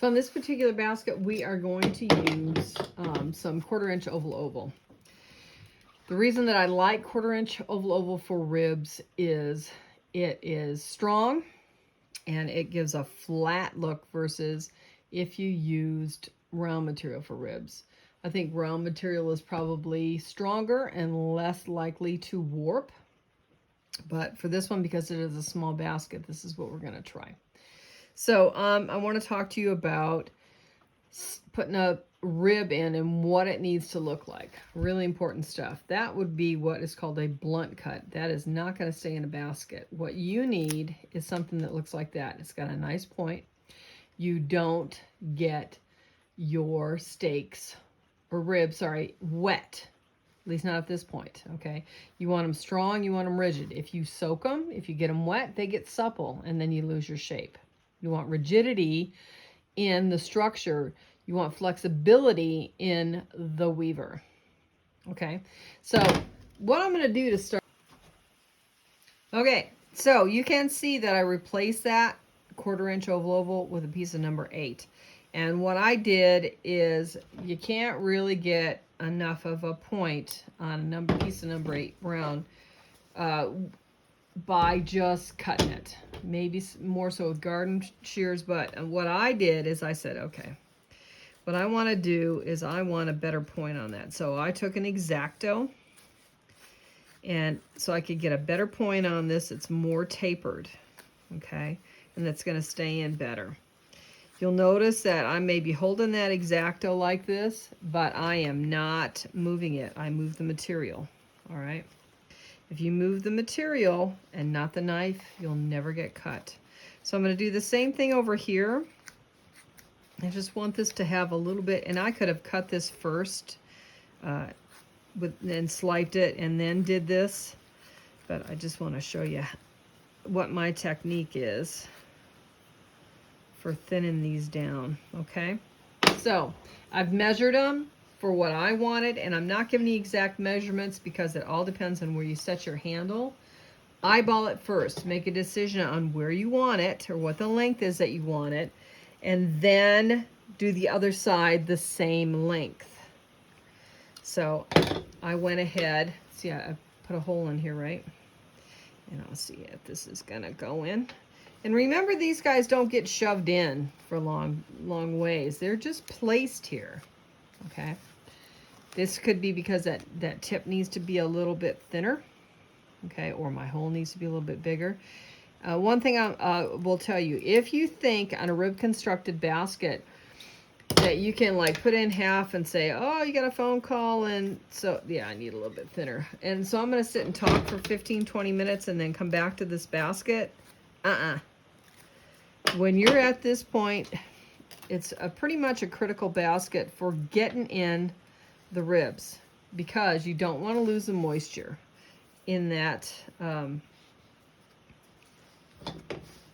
So on this particular basket, we are going to use some 1/4" oval. The reason that I like 1/4" oval for ribs is it is strong and it gives a flat look versus if you used round material for ribs. I think round material is probably stronger and less likely to warp. But for this one, because it is a small basket, this is what we're going to try. So I want to talk to you about putting a rib in and what it needs to look like. Really important stuff. That would be what is called a blunt cut. That is not going to stay in a basket. What you need is something that looks like that. It's got a nice point. You don't get your steaks or ribs, sorry, wet. At least not at this point, okay? You want them strong, you want them rigid. If you soak them, if you get them wet, they get supple and then you lose your shape. You want rigidity in the structure. You want flexibility in the weaver. Okay, so what I'm going to do to start. Okay, so you can see that I replaced that 1/4" oval with a piece of number 8. And what I did is you can't really get enough of a point on a piece of number 8 round by just cutting it. Maybe more so with garden shears, but what I did is I said, okay, what I want to do is I want a better point on that. So I took an X-Acto, and so I could get a better point on this. It's more tapered, okay, and that's going to stay in better. You'll notice that I may be holding that X-Acto like this, but I am not moving it. I move the material, all right? If you move the material and not the knife, you'll never get cut. So I'm going to do the same thing over here. I just want this to have a little bit, and I could have cut this first and sliced it and then did this, but I just want to show you what my technique is for thinning these down, okay? So I've measured them for what I wanted, and I'm not giving the exact measurements because it all depends on where you set your handle. Eyeball it first, make a decision on where you want it or what the length is that you want it, and then do the other side the same length. So I went ahead, see, I put a hole in here, right? And I'll see if this is gonna go in. And remember, these guys don't get shoved in for long ways. They're just placed here, okay? This could be because that tip needs to be a little bit thinner, okay? Or my hole needs to be a little bit bigger. One thing I will tell you, if you think on a rib constructed basket that you can like put in half and say, oh, you got a phone call, and so, yeah, I need a little bit thinner. And so I'm gonna sit and talk for 15, 20 minutes and then come back to this basket. When you're at this point, it's pretty much a critical basket for getting in the ribs because you don't want to lose the moisture in that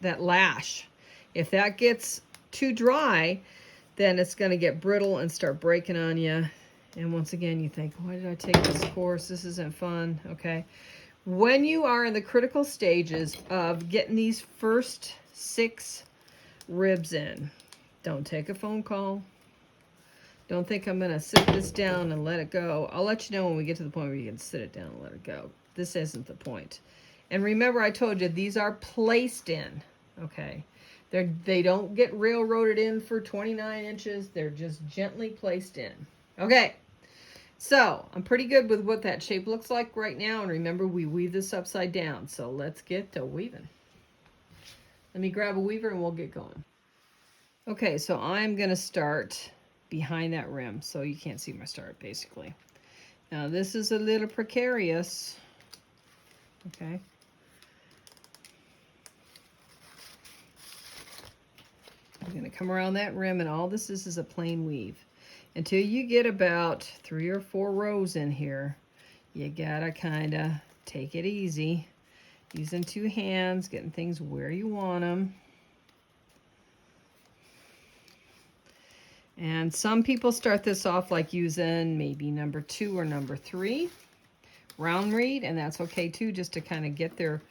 that lash. If that gets too dry, then it's going to get brittle and start breaking on you. And once again, you think, why did I take this course? This isn't fun, okay? When you are in the critical stages of getting these first 6 ribs in, don't take a phone call. Don't think I'm going to sit this down and let it go. I'll let you know when we get to the point where you can sit it down and let it go. This isn't the point. And remember, I told you, these are placed in, okay? They don't get railroaded in for 29 inches. They're just gently placed in. Okay, so I'm pretty good with what that shape looks like right now. And remember, we weave this upside down. So let's get to weaving. Let me grab a weaver and we'll get going. Okay, so I'm going to start behind that rim, so you can't see my start, basically. Now, this is a little precarious, okay? I'm going to come around that rim, and all this is a plain weave. Until you get about 3 or 4 rows in here, you gotta kind of take it easy, using 2 hands, getting things where you want them. And some people start this off like using maybe number 2 or number 3 round reed, and that's okay too, just to kind of get their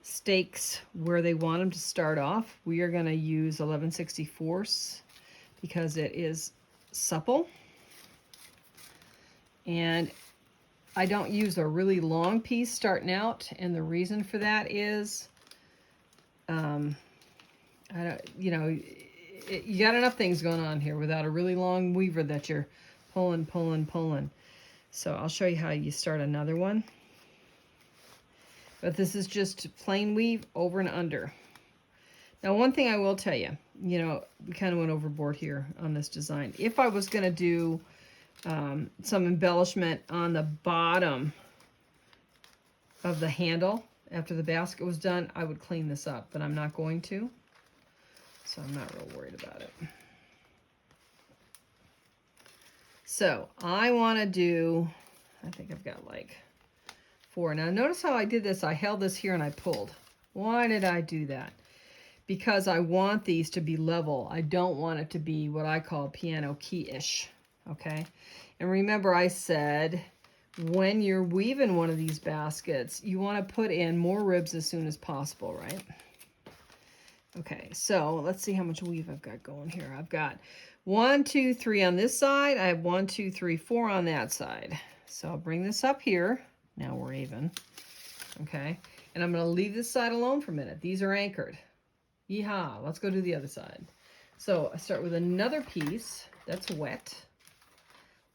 stakes where they want them to start off. We are going to use 11/64 because it is supple. And I don't use a really long piece starting out, and the reason for that is, I don't, you know, you got enough things going on here without a really long weaver that you're pulling. So I'll show you how you start another one. But this is just plain weave over and under. Now, one thing I will tell you, you know, we kind of went overboard here on this design. If I was going to do some embellishment on the bottom of the handle after the basket was done, I would clean this up, but I'm not going to, so I'm not real worried about it. So I want to do, I think I've got like 4. Now notice how I did this. I held this here and I pulled. Why did I do that? Because I want these to be level. I don't want it to be what I call piano key-ish. Okay, and remember I said when you're weaving one of these baskets, you want to put in more ribs as soon as possible, right? Okay, so let's see how much weave I've got going here. I've got 1, 2, 3 on this side. I have 1, 2, 3, 4 on that side. So I'll bring this up here. Now we're even. Okay, and I'm going to leave this side alone for a minute. These are anchored. Yeehaw, let's go do the other side. So I start with another piece that's wet.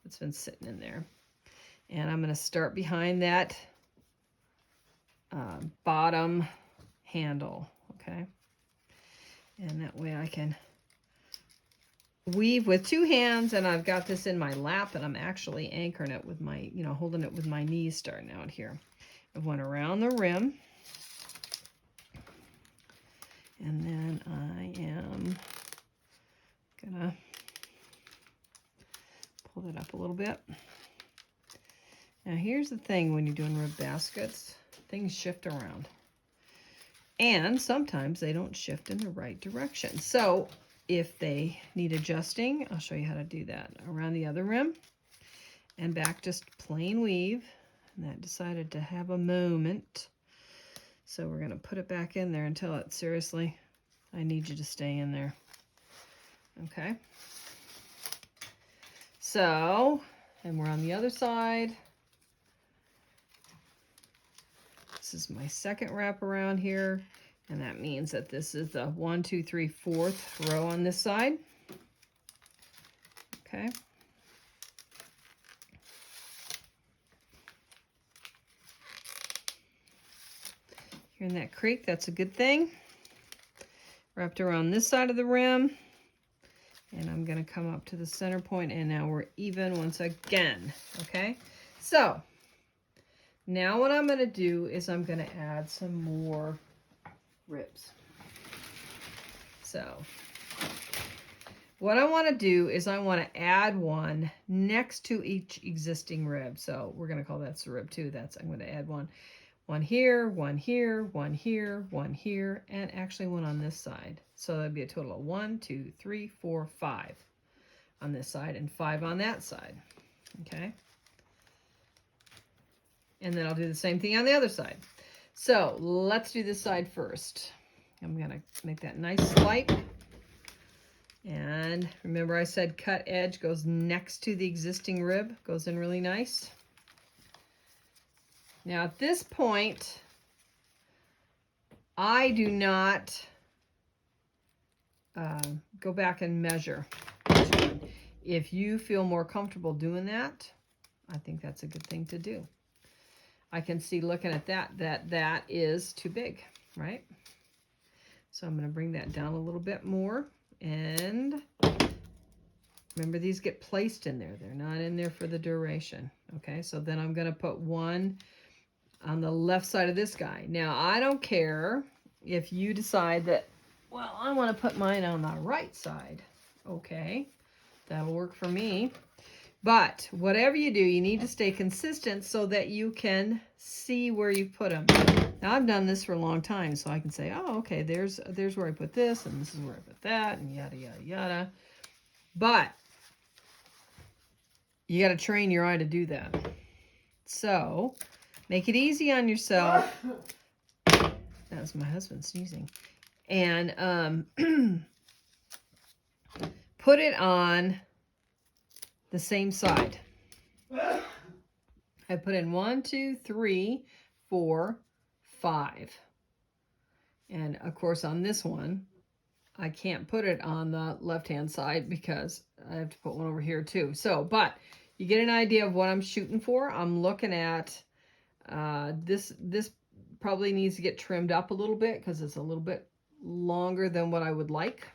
It's been sitting in there. And I'm going to start behind that bottom handle, okay? And that way I can weave with 2 hands, and I've got this in my lap, and I'm actually anchoring it with my, you know, holding it with my knees starting out here. I went around the rim. And then I am gonna pull that up a little bit. Now here's the thing when you're doing rib baskets, things shift around. And sometimes they don't shift in the right direction. So if they need adjusting, I'll show you how to do that. Around the other rim and back, just plain weave. And that decided to have a moment. So we're gonna put it back in there until it, seriously, I need you to stay in there. Okay. So, and we're on the other side. This is my second wrap around here, and that means that this is the 1, 2, 3, 4th row on this side. Okay. Here in that creek, that's a good thing. Wrapped around this side of the rim. And I'm going to come up to the center point, and now we're even once again. Okay, so now what I'm going to do is I'm going to add some more ribs. So what I want to do is I want to add one next to each existing rib. So we're going to call that rib 2. That's, I'm going to add one here, one here, one here, one here, and actually one on this side. So that'd be a total of 1, 2, 3, 4, 5 on this side and 5 on that side. Okay. And then I'll do the same thing on the other side. So let's do this side first. I'm going to make that nice slight. And remember I said cut edge goes next to the existing rib, goes in really nice. Now at this point, I do not go back and measure. If you feel more comfortable doing that, I think that's a good thing to do. I can see looking at that is too big, right? So I'm going to bring that down a little bit more. And remember, these get placed in there. They're not in there for the duration. Okay, so then I'm going to put one on the left side of this guy. Now, I don't care if you decide that, well, I want to put mine on the right side. Okay, that'll work for me. But whatever you do, you need to stay consistent so that you can see where you put them. Now, I've done this for a long time, so I can say, oh, okay, there's where I put this, and this is where I put that, and yada, yada, yada. But you got to train your eye to do that. So make it easy on yourself. That's my husband sneezing. And put it on the same side. I put in 1, 2, 3, 4, 5. And of course on this one, I can't put it on the left-hand side because I have to put one over here too. So, but you get an idea of what I'm shooting for. I'm looking at this probably needs to get trimmed up a little bit because it's a little bit longer than what I would like.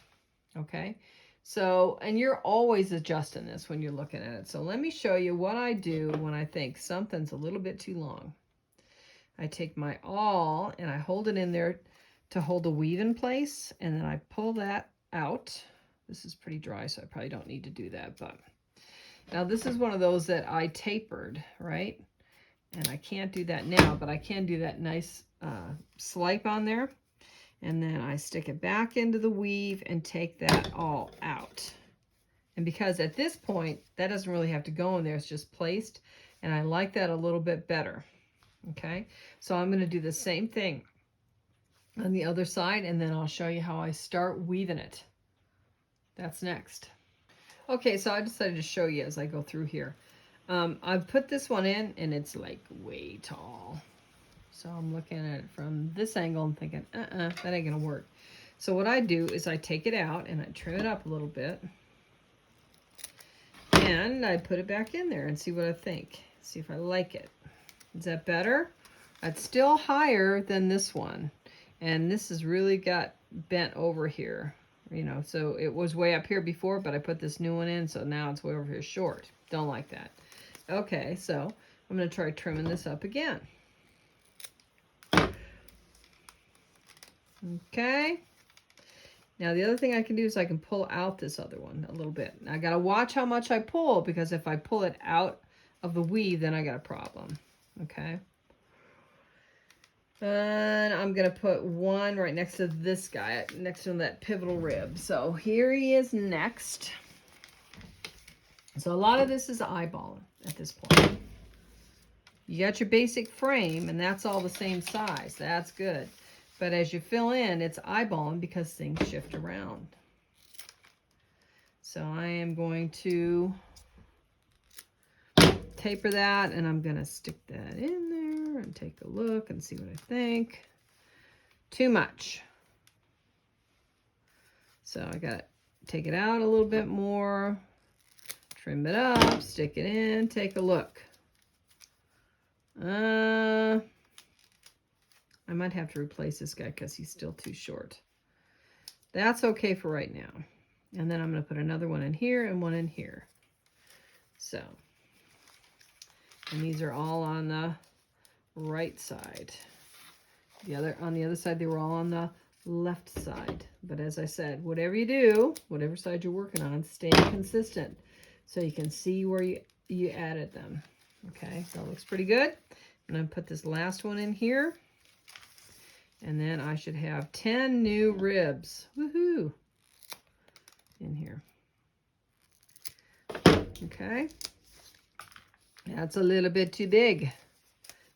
Okay. So, and you're always adjusting this when you're looking at it. So let me show you what I do when I think something's a little bit too long. I take my awl and I hold it in there to hold the weave in place, and then I pull that out. This is pretty dry, so I probably don't need to do that, but now this is one of those that I tapered, right? And I can't do that now, but I can do that nice swipe on there. And then I stick it back into the weave and take that all out. And because at this point, that doesn't really have to go in there, it's just placed. And I like that a little bit better. Okay, so I'm going to do the same thing on the other side, and then I'll show you how I start weaving it. That's next. Okay, so I decided to show you as I go through here. I've put this one in, and it's like way tall. So I'm looking at it from this angle and thinking, that ain't gonna work. So what I do is I take it out and I trim it up a little bit. And I put it back in there and see what I think. See if I like it. Is that better? That's still higher than this one. And this has really got bent over here. You know, so it was way up here before, but I put this new one in, so now it's way over here short. Don't like that. Okay, so I'm going to try trimming this up again. Okay. Now the other thing I can do is I can pull out this other one a little bit. Now I got to watch how much I pull, because if I pull it out of the weave, then I got a problem. Okay. And I'm going to put one right next to this guy, next to that pivotal rib. So here he is next. So a lot of this is eyeballing at this point. You got your basic frame, and that's all the same size. That's good. But as you fill in, it's eyeballing because things shift around. So I am going to taper that, and I'm going to stick that in there and take a look and see what I think. Too much. So I got to take it out a little bit more, trim it up, stick it in, take a look. I might have to replace this guy because he's still too short. That's okay for right now. And then I'm going to put another one in here and one in here. So, and these are all on the right side. On the other side, they were all on the left side. But as I said, whatever you do, whatever side you're working on, stay consistent so you can see where you added them. Okay, that looks pretty good. I'm going to put this last one in here. And then I should have 10 new ribs. Woohoo! In here. Okay. That's a little bit too big.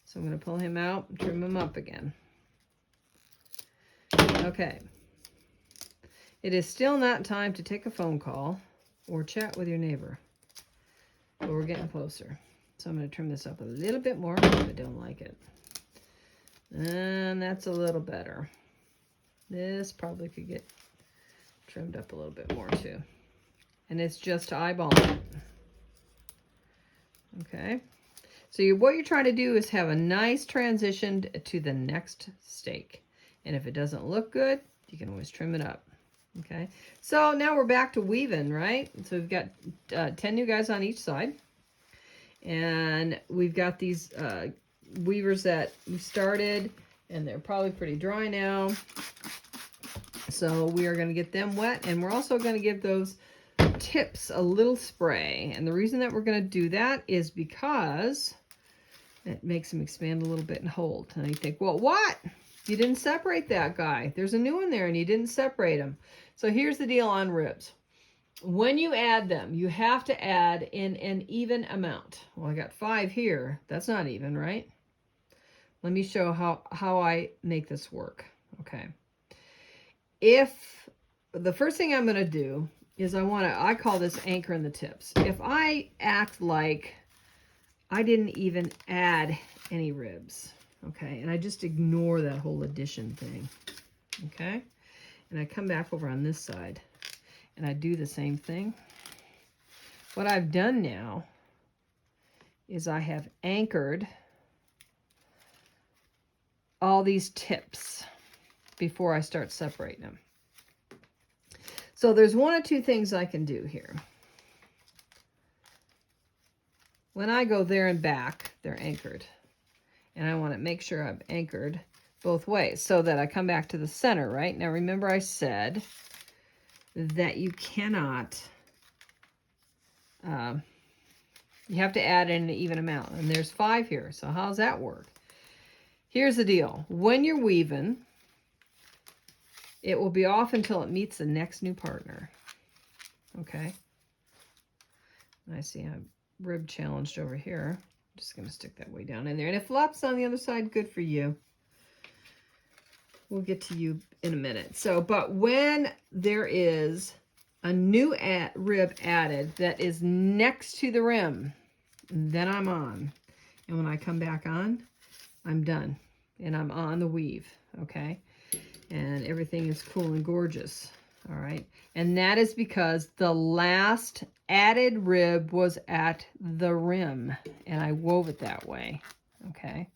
So I'm going to pull him out and trim him up again. Okay. It is still not time to take a phone call or chat with your neighbor. But we're getting closer. So I'm going to trim this up a little bit more if I don't like it. And that's a little better. This probably could get trimmed up a little bit more too. And it's just eyeballing it. Okay. So what you're trying to do is have a nice transition to the next stake. And if it doesn't look good, you can always trim it up. Okay. So now we're back to weaving, right? So we've got 10 new guys on each side. And we've got these weavers that we started, and they're probably pretty dry now. So we are going to get them wet, and we're also going to give those tips a little spray. And the reason that we're going to do that is because it makes them expand a little bit and hold. And you think, well, what? You didn't separate that guy. There's a new one there, and you didn't separate him. So here's the deal on ribs. When you add them, you have to add in an even amount. Well, I got 5 here. That's not even, right? Let me show how I make this work. Okay. If the first thing I'm going to do is I call this anchoring the tips. If I act like I didn't even add any ribs, okay, and I just ignore that whole addition thing, okay, and I come back over on this side and I do the same thing, what I've done now is I have anchored all these tips before I start separating them. So there's one or two things I can do here. When I go there and back, they're anchored. And I want to make sure I've anchored both ways so that I come back to the center, right? Now remember I said that you cannot, you have to add in an even amount. And there's 5 here. So how does that work? Here's the deal. When you're weaving, it will be off until it meets the next new partner. Okay. I see I'm rib challenged over here. I'm just going to stick that way down in there. And if flops on the other side, good for you. We'll get to you in a minute. So, but when there is a new rib added that is next to the rim, then I'm on. And when I come back on, I'm done. And I'm on the weave, okay? And everything is cool and gorgeous, all right? And that is because the last added rib was at the rim, and I wove it that way, okay?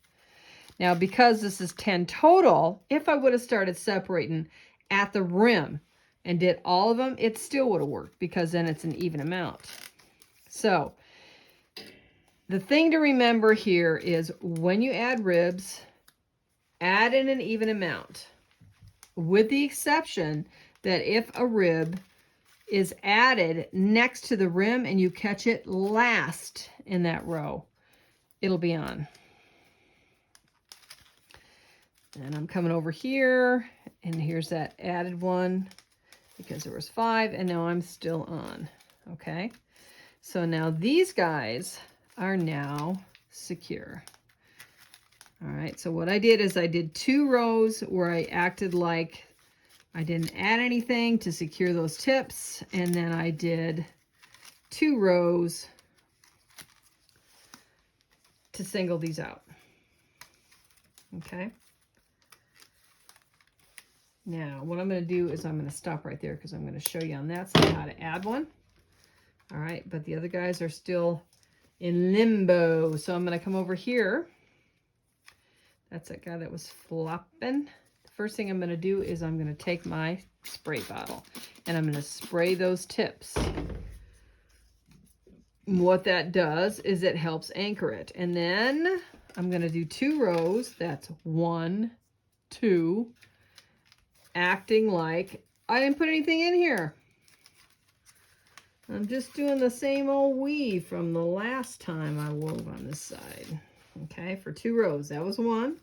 Now, because this is 10 total, if I would have started separating at the rim and did all of them, it still would have worked because then it's an even amount. So, the thing to remember here is when you add ribs, add in an even amount, with the exception that if a rib is added next to the rim and you catch it last in that row, it'll be on. And I'm coming over here, and here's that added one because there was 5, and now I'm still on, okay? So now these guys are now secure. All right, so what I did is I did 2 rows where I acted like I didn't add anything to secure those tips, and then I did 2 rows to single these out. Okay. Now, what I'm going to do is I'm going to stop right there because I'm going to show you on that side how to add one. All right, but the other guys are still in limbo, so I'm going to come over here. That's that guy that was flopping. The first thing I'm going to do is I'm going to take my spray bottle and I'm going to spray those tips. What that does is it helps anchor it. And then I'm going to do 2 rows. That's 1, 2, acting like I didn't put anything in here. I'm just doing the same old weave from the last time I wove on this side. Okay, for 2 rows. That was 1.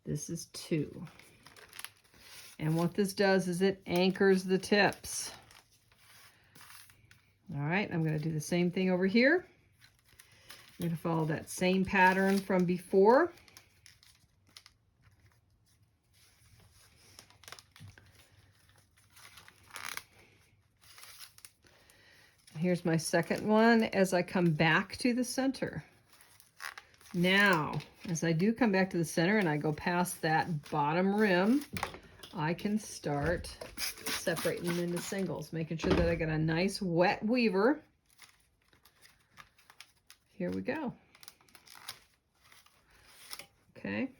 This is 2. And what this does is it anchors the tips. All right, I'm going to do the same thing over here. I'm going to follow that same pattern from before. Here's my second one as I come back to the center. Now, as I do come back to the center and I go past that bottom rim, I can start separating them into singles, making sure that I got a nice wet weaver. Here we go. Okay.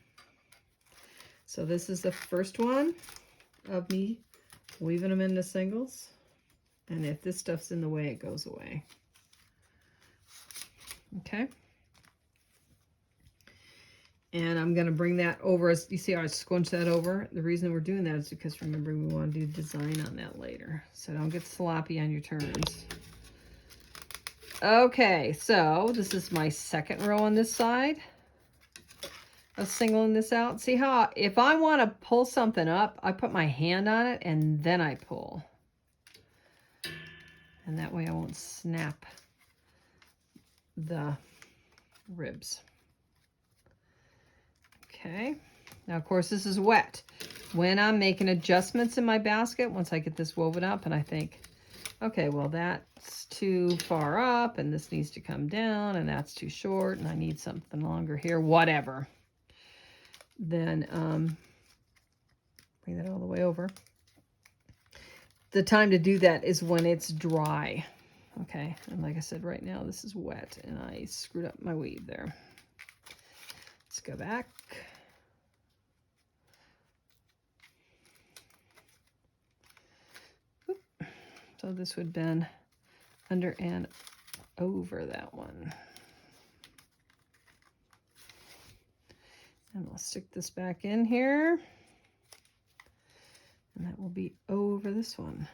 So this is the first one of me weaving them into singles. And if this stuff's in the way, it goes away. Okay. And I'm going to bring that over. As you see how I squinch that over? The reason we're doing that is because, remember, we want to do design on that later. So don't get sloppy on your turns. Okay, so this is my second row on this side of singling this out. See how if I want to pull something up, I put my hand on it and then I pull. And that way I won't snap the ribs. Okay. Now, of course, this is wet. when I'm making adjustments in my basket, once I get this woven up and I think, okay, well, that's too far up and this needs to come down and that's too short and I need something longer here, whatever. Then bring that all the way over. The time to do that is when it's dry. Okay, and like I said, right now this is wet and I screwed up my weave there. Let's go back. So this would bend under and over that one. And we'll stick this back in here. And that will be over this one.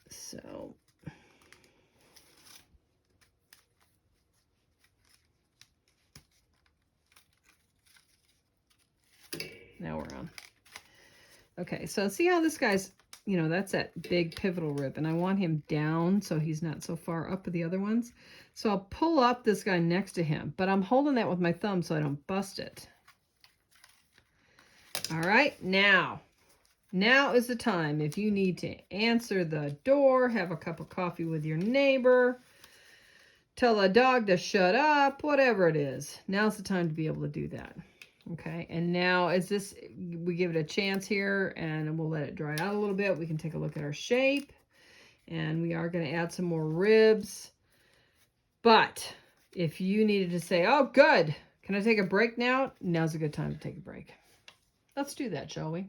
So now we're on. Okay, so see how this guy's, you know, that's that big pivotal rib, and I want him down so he's not so far up with the other ones. So I'll pull up this guy next to him, but I'm holding that with my thumb so I don't bust it. All right, now is the time if you need to answer the door, have a cup of coffee with your neighbor, tell a dog to shut up, whatever it is. Now's the time to be able to do that. Okay, and now is this, we give it a chance here and we'll let it dry out a little bit. We can take a look at our shape and we are going to add some more ribs. But if you needed to say, oh, good, can I take a break now? Now's a good time to take a break. Let's do that, shall we?